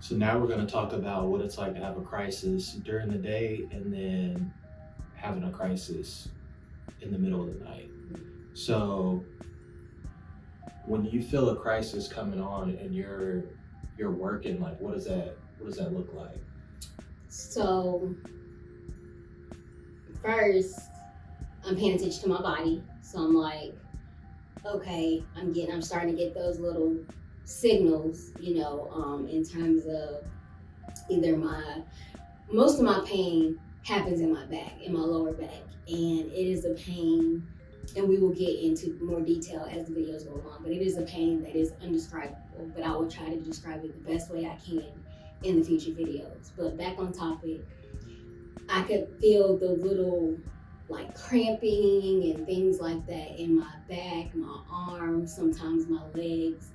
So now we're going to talk about what it's like to have a crisis during the day and then having a crisis in the middle of the night. So when you feel a crisis coming on and you're working, like what does that look like? So first, I'm paying attention to my body. So I'm like, okay, I'm starting to get those little signals, in terms of either most of my pain happens in my back, in my lower back, and it is a pain, and we will get into more detail as the videos go on, but it is a pain that is undescribable, but I will try to describe it the best way I can in the future videos. But back on topic, I could feel the little like cramping and things like that in my back, my arms, sometimes my legs.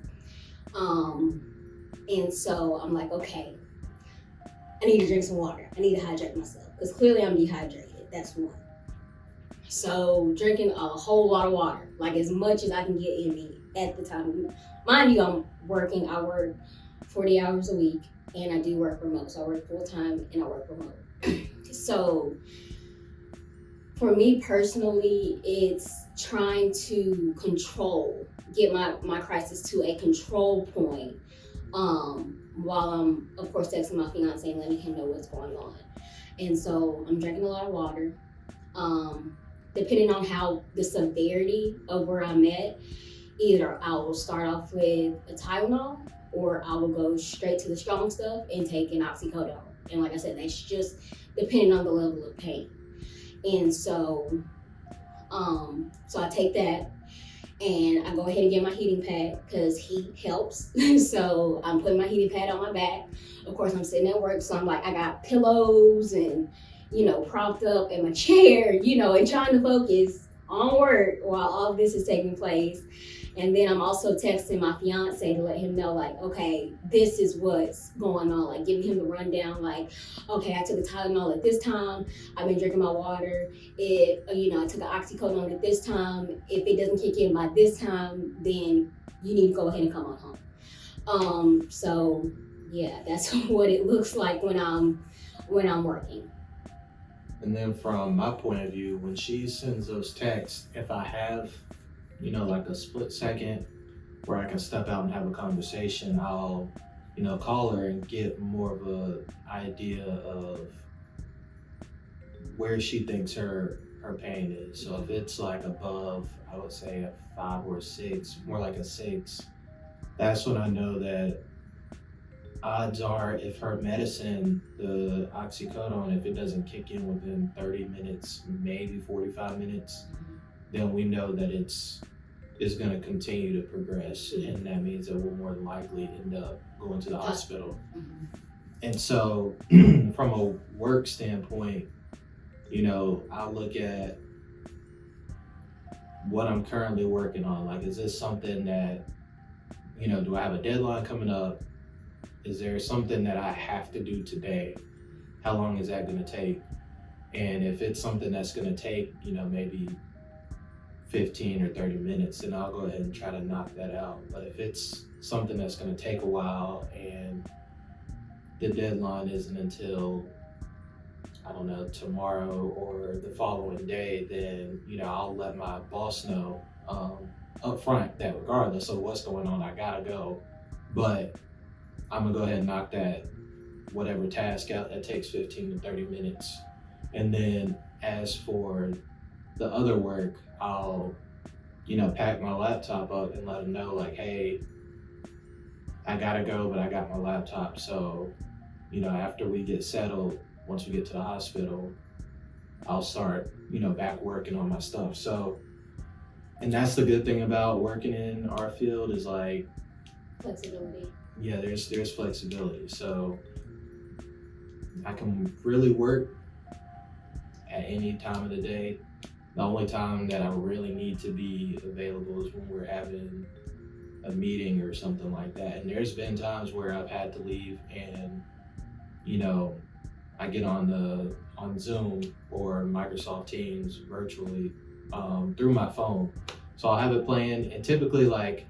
And so I'm like, okay, I need to drink some water. I need to hydrate myself because clearly I'm dehydrated. That's one. So drinking a whole lot of water, like as much as I can get in me at the time. Mind you, I'm working. I work 40 hours a week, and I do work remote. So I work full time and I work remote. So for me personally, it's trying to get my crisis to a control point, while I'm, of course, texting my fiance and letting him know what's going on. And so I'm drinking a lot of water. Depending on how the severity of where I'm at, either I will start off with a Tylenol or I will go straight to the strong stuff and take an oxycodone. And like I said, that's just depending on the level of pain. And so I take that and I go ahead and get my heating pad because heat helps. So I'm putting my heating pad on my back. Of course, I'm sitting at work, so I'm like, I got pillows and, propped up in my chair, and trying to focus on work while all this is taking place. And then I'm also texting my fiance to let him know, like, okay, this is what's going on. Like, giving him the rundown, like, okay, I took a Tylenol at this time. I've been drinking my water. I took an oxycodone at this time. If it doesn't kick in by this time, then you need to go ahead and come on home. So yeah, that's what it looks like when I'm working. And then from my point of view, when she sends those texts, if I have, like a split second where I can step out and have a conversation, I'll, call her and get more of a idea of where she thinks her pain is. So if it's like above, I would say a 5 or a 6, more like a 6, that's when I know that odds are if her medicine, the oxycodone, if it doesn't kick in within 30 minutes, maybe 45 minutes, then we know that it's going to continue to progress, and that means that we'll more than likely end up going to the hospital. And so from a work standpoint, I look at what I'm currently working on. Like, is this something that, do I have a deadline coming up? Is there something that I have to do today? How long is that going to take? And if it's something that's going to take, maybe 15 or 30 minutes, then I'll go ahead and try to knock that out. But if it's something that's going to take a while and the deadline isn't until, I don't know, tomorrow or the following day, then, I'll let my boss know up front that regardless of what's going on, I gotta go. But I'm gonna go ahead and knock that whatever task out that takes 15 to 30 minutes. And then as for the other work, I'll, pack my laptop up and let them know, like, hey, I gotta go, but I got my laptop. So, after we get settled, once we get to the hospital, I'll start, back working on my stuff. So, and that's the good thing about working in our field is like Flexibility. Yeah, there's flexibility. So I can really work at any time of the day. The only time that I really need to be available is when we're having a meeting or something like that. And there's been times where I've had to leave and, I get on Zoom or Microsoft Teams virtually through my phone. So I'll have it playing, and typically, like,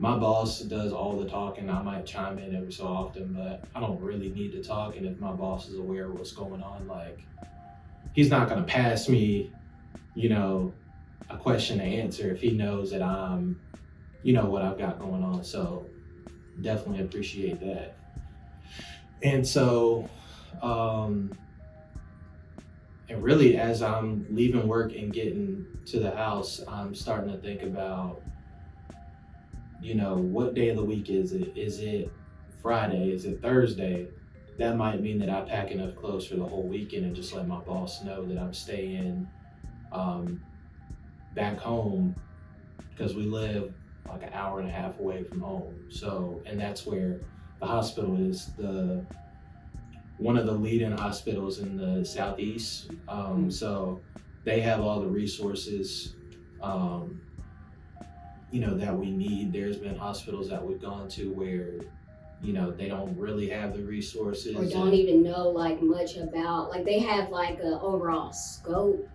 my boss does all the talking. I might chime in every so often, but I don't really need to talk. And if my boss is aware of what's going on, like, he's not going to pass me, you know, a question to answer if he knows that I'm, you know, what I've got going on. So definitely appreciate that. And so, and really, as I'm leaving work and getting to the house, I'm starting to think about, you know, what day of the week is it? Is it Friday? Is it Thursday? That might mean that I pack enough clothes for the whole weekend and just let my boss know that I'm staying um, back home, because we live like an hour and a half away from home. So, and that's where the hospital is, the one of the leading hospitals in the Southeast. So they have all the resources, you know, that we need. There's been hospitals that we've gone to where, you know, they don't really have the resources, or don't even know like much about, like they have like an overall scope,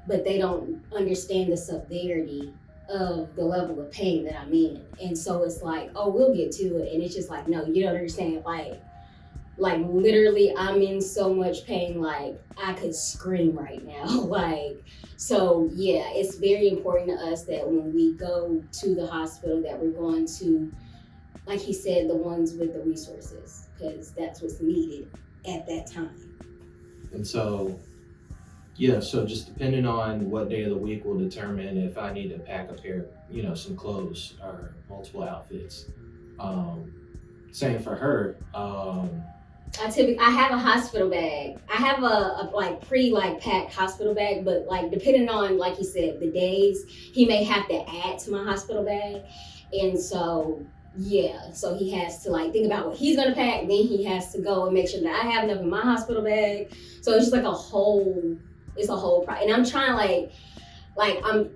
but they don't understand the severity of the level of pain that I'm in. And so it's like, oh, we'll get to it. And it's just like, no, you don't understand. Like literally I'm in so much pain, like I could scream right now. Like, so yeah, it's very important to us that when we go to the hospital that we're going to, like he said, the ones with the resources, because that's what's needed at that time. And so, yeah, so just depending on what day of the week will determine if I need to pack a pair, you know, some clothes or multiple outfits. Same for her. I have a hospital bag. I have a like packed hospital bag, but like depending on, like he said, the days, he may have to add to my hospital bag. And so yeah, so he has to like think about what he's gonna pack, then he has to go and make sure that I have enough in my hospital bag. So it's just like it's a whole and I'm trying like I'm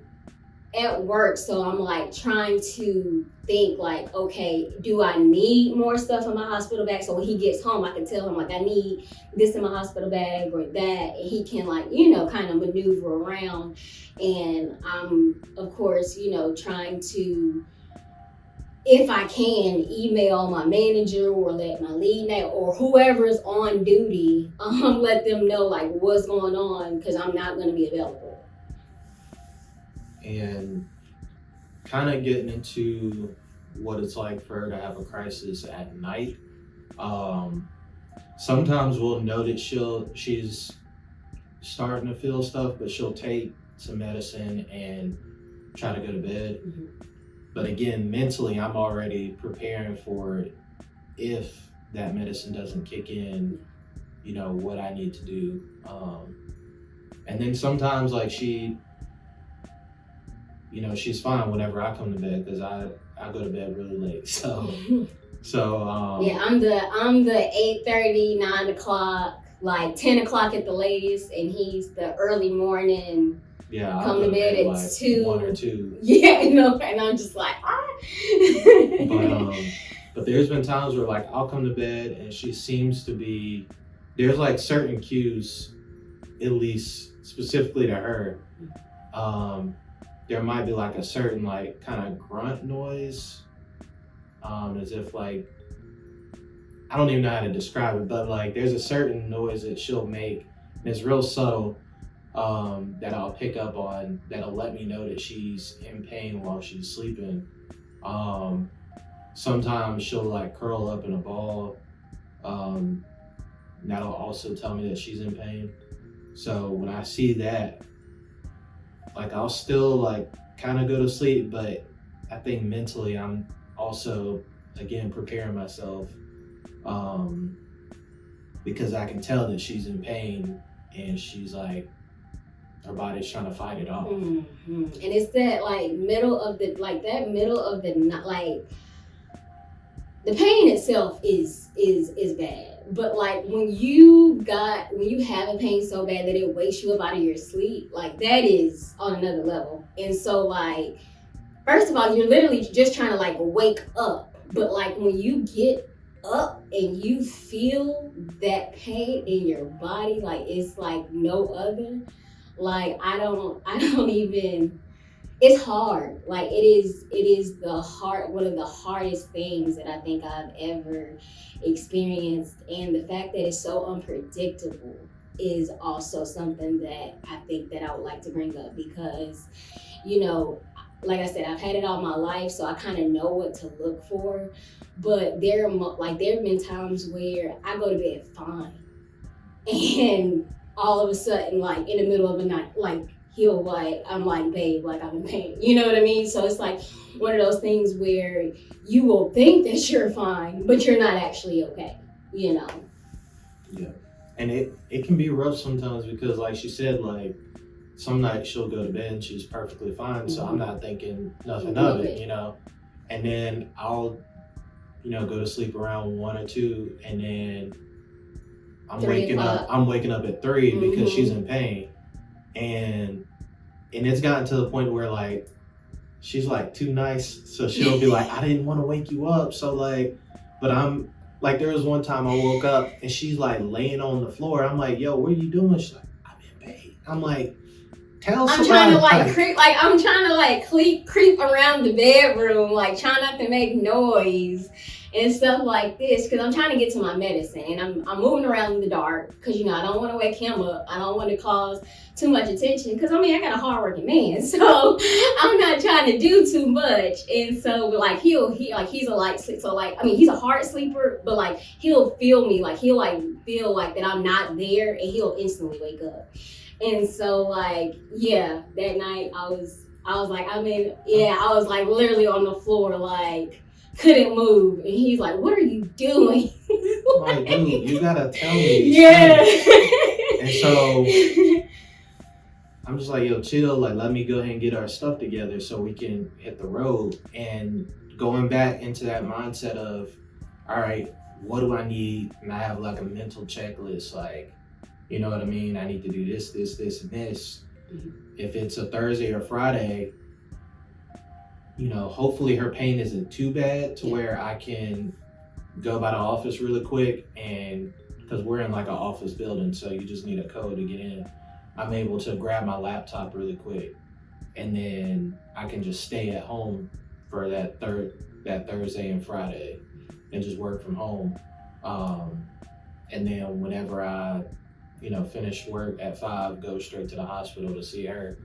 at work, so I'm like trying to think like, okay, do I need more stuff in my hospital bag? So when he gets home, I can tell him like I need this in my hospital bag or that, and he can like, you know, kind of maneuver around. And I'm of course, you know, trying to, if I can, email my manager or let my lead know or whoever's on duty, let them know like what's going on, because I'm not going to be available. And kind of getting into what it's like for her to have a crisis at night. Sometimes we'll know that she's starting to feel stuff, but she'll take some medicine and try to go to bed. Mm-hmm. But again, mentally, I'm already preparing for it. If that medicine doesn't kick in, you know, what I need to do. And then sometimes like you know, she's fine whenever I come to bed, because I go to bed really late. So yeah, I'm the 8:30, 9 o'clock, like 10 o'clock at the latest, and he's the early morning. Yeah, come to bed at like 2. 1 or 2. Yeah, you know, and I'm just like, But there's been times where like I'll come to bed and she seems to be, there's like certain cues, at least specifically to her. There might be like a certain like kind of grunt noise, as if like, I don't even know how to describe it, but like there's a certain noise that she'll make, and it's real subtle, that I'll pick up on, that'll let me know that she's in pain while she's sleeping. Sometimes she'll like curl up in a ball. That'll also tell me that she's in pain. So when I see that, like I'll still like kind of go to sleep, but I think mentally I'm also again preparing myself, because I can tell that she's in pain and she's like, her body's trying to fight it off. Mm-hmm. And it's that like middle of the night, like the pain itself is bad. But like when you have a pain so bad that it wakes you up out of your sleep, like that is on another level. And so like, first of all, you're literally just trying to like wake up. But like when you get up and you feel that pain in your body, like it's like no other. Like I don't even, it's hard. Like it is one of the hardest things that I think I've ever experienced. And the fact that it's so unpredictable is also something that I think that I would like to bring up because, you know, like I said, I've had it all my life, so I kind of know what to look for. But there have been times where I go to bed fine, and all of a sudden, like in the middle of the night, like I'm like, babe, like I'm in pain. You know what I mean? So it's like one of those things where you will think that you're fine, but you're not actually okay. You know? Yeah. And it can be rough sometimes because like she said, like some nights she'll go to bed and she's perfectly fine. So I'm not thinking nothing of it, you know. And then I'll, go to sleep around 1 or 2, and then I'm waking up at 3 because she's in pain. And it's gotten to the point where like she's like too nice, so she'll be like, I didn't want to wake you up, so like, but I'm like, there was one time I woke up and she's like laying on the floor. I'm like, yo, what are you doing? She's like, I'm in pain. I'm like, tell somebody. I'm trying to like creep around the bedroom, like trying not to make noise and stuff like this, because I'm trying to get to my medicine, and I'm moving around in the dark because I don't want to wake him up. I don't want to cause too much attention because I got a hardworking man, so I'm not trying to do too much. And so like he's a light sleep, so like he's a hard sleeper, but like he'll feel me, like he'll like feel like that I'm not there, and he'll instantly wake up. And so like that night I was like I was like literally on the floor, like couldn't move, and he's like, what are you doing? Like, dude, you gotta tell me. Yeah. And so I'm just like, yo, chill, like let me go ahead and get our stuff together so we can hit the road. And going back into that mindset of, all right, what do I need? And I have like a mental checklist, like, you know what I mean? I need to do this, this, this, and this. If it's a Thursday or Friday, hopefully her pain isn't too bad to where I can go by the office really quick, and because we're in like an office building, so you just need a code to get in. I'm able to grab my laptop really quick, and then I can just stay at home for that Thursday and Friday and just work from home. And then whenever I finish work at 5, go straight to the hospital to see her.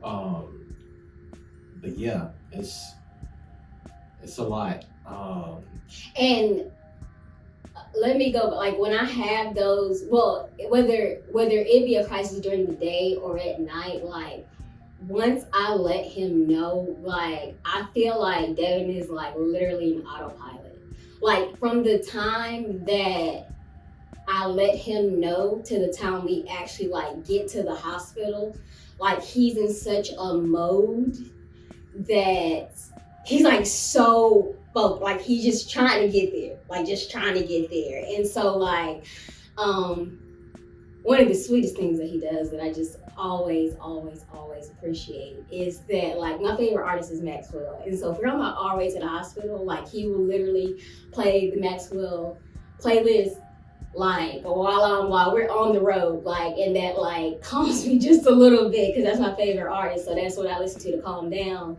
But yeah, it's a lot. And let me go, like when I have those, well, whether it be a crisis during the day or at night, like once I let him know, like I feel like Devin is like literally an autopilot. Like from the time that I let him know to the time we actually like get to the hospital, like he's in such a mode that he's like so focused, like he's just trying to get there, and so like one of the sweetest things that he does that I just always appreciate is that like my favorite artist is Maxwell, and so if we're on our way to the hospital, like he will literally play the Maxwell playlist like while we're on the road, like, and that like calms me just a little bit because that's my favorite artist, so that's what I listen to calm down.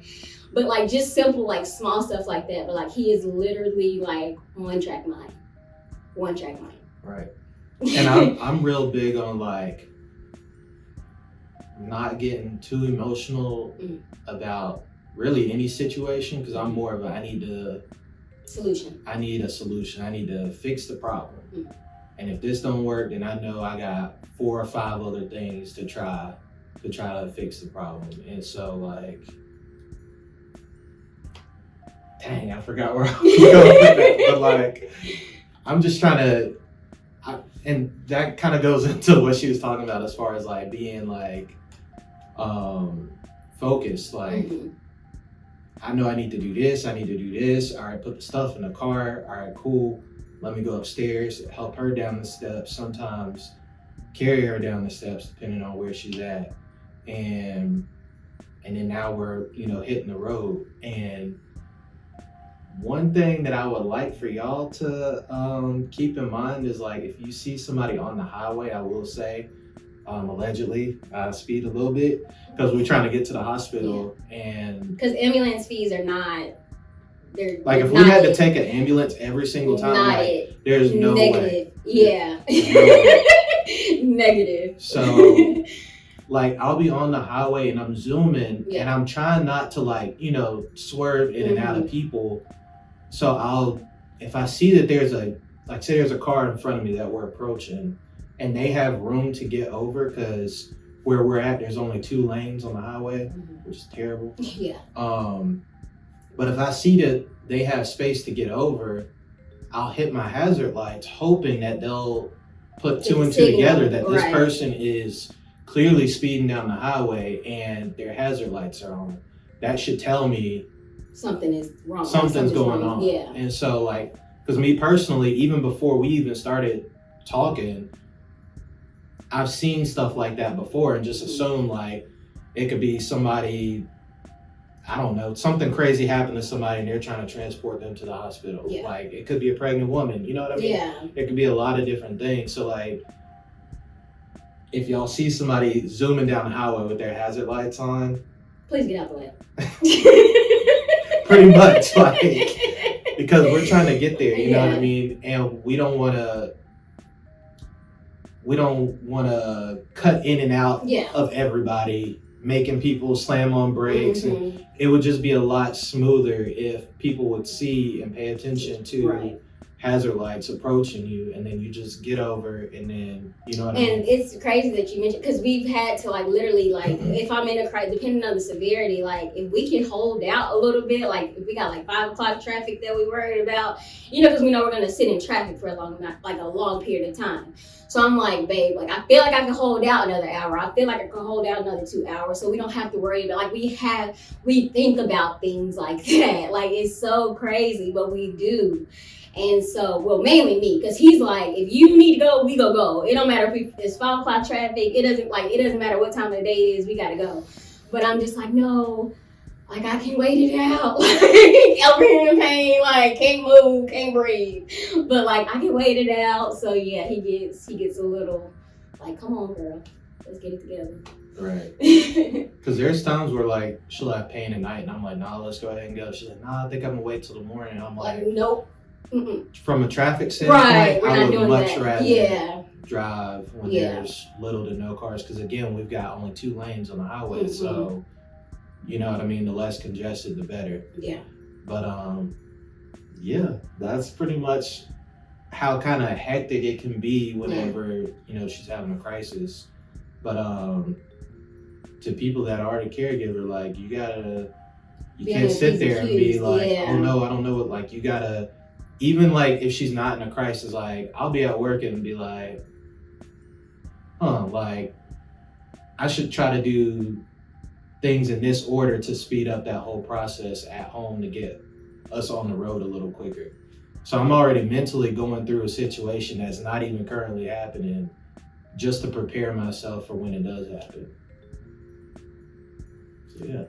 But like just simple like small stuff like that, but like he is literally like one track mind. Right. And I'm real big on like not getting too emotional about really any situation, because I'm more of a I need a solution. I need to fix the problem. And if this don't work, then I know I got 4 or 5 other things to try to fix the problem. And so like, dang, I forgot where I was going with that. But like, I'm just trying to, and that kind of goes into what she was talking about as far as like being like focused. Like, I know I need to do this. All right, put the stuff in the car. All right, cool. Let me go upstairs, help her down the steps. Sometimes carry her down the steps, depending on where she's at. And then now we're, hitting the road. And one thing that I would like for y'all to keep in mind is like, if you see somebody on the highway, I will say, Allegedly, I speed a little bit because we're trying to get to the hospital, and because ambulance fees are not. They're like if we not had to it. take an ambulance every single time, Not like it. there's no Negative. way. Yeah. Negative. So like I'll be on the highway and I'm zooming Yeah. and I'm trying not to like, you know, swerve in and out of people. So if I see that there's like say there's a car in front of me that we're approaching and they have room to get over because where we're at, there's only 2 lanes on the highway, which is terrible. Yeah. But if I see that they have space to get over, I'll hit my hazard lights hoping that they'll put 2 and 2 together that this person is clearly speeding down the highway and their hazard lights are on. That should tell me something is wrong. Something's going on. Yeah. And so like, because me personally, even before we even started talking, I've seen stuff like that before and just assume like it could be somebody, I don't know, something crazy happened to somebody and they're trying to transport them to the hospital. Yeah. Like it could be a pregnant woman, you know what I mean? Yeah. It could be a lot of different things. So like, if y'all see somebody zooming down the highway with their hazard lights on, please get out the way. Pretty much, like, because we're trying to get there, you know what I mean? And we don't want to cut in and out of everybody, making people slam on brakes. And it would just be a lot smoother if people would see and pay attention to hazard lights approaching you, and then you just get over, and then you know what I mean. And it's crazy that you mentioned, because we've had to like literally like if I'm in a crisis, depending on the severity, like if we can hold out a little bit, like if we got like 5 o'clock traffic that we worried about, you know, because we know we're gonna sit in traffic for a long period of time. So I'm like, babe, like I feel like I can hold out another hour. I feel like I can hold out another 2 hours, so we don't have to worry about like we think about things like that. Like it's so crazy, but we do. And so, well, mainly me, because he's like, if you need to go, we go. It don't matter if it's 5 o'clock traffic. It doesn't matter what time of the day it is. We gotta go. But I'm just like, no, like I can wait it out. Like over here in pain, like can't move, can't breathe. But like I can wait it out. So yeah, he gets a little like, come on, girl, let's get it together. Right. Because there's times where like she'll have pain at night, and I'm like, nah, let's go ahead and go. She's like, nah, I think I'm gonna wait till the morning. I'm like, nope. Mm-mm. From a traffic standpoint, we're I not would doing much that. rather drive when there's little to no cars, because again, we've got only 2 lanes on the highway, so you know what I mean, the less congested the better. Yeah. But yeah, that's pretty much how kind of hectic it can be whenever you know she's having a crisis. But to people that are the caregiver, like you can't sit there and be like, oh no, I don't know what, like you gotta, even like if she's not in a crisis, like I'll be at work and be like, like I should try to do things in this order to speed up that whole process at home to get us on the road a little quicker. So I'm already mentally going through a situation that's not even currently happening just to prepare myself for when it does happen. So yeah.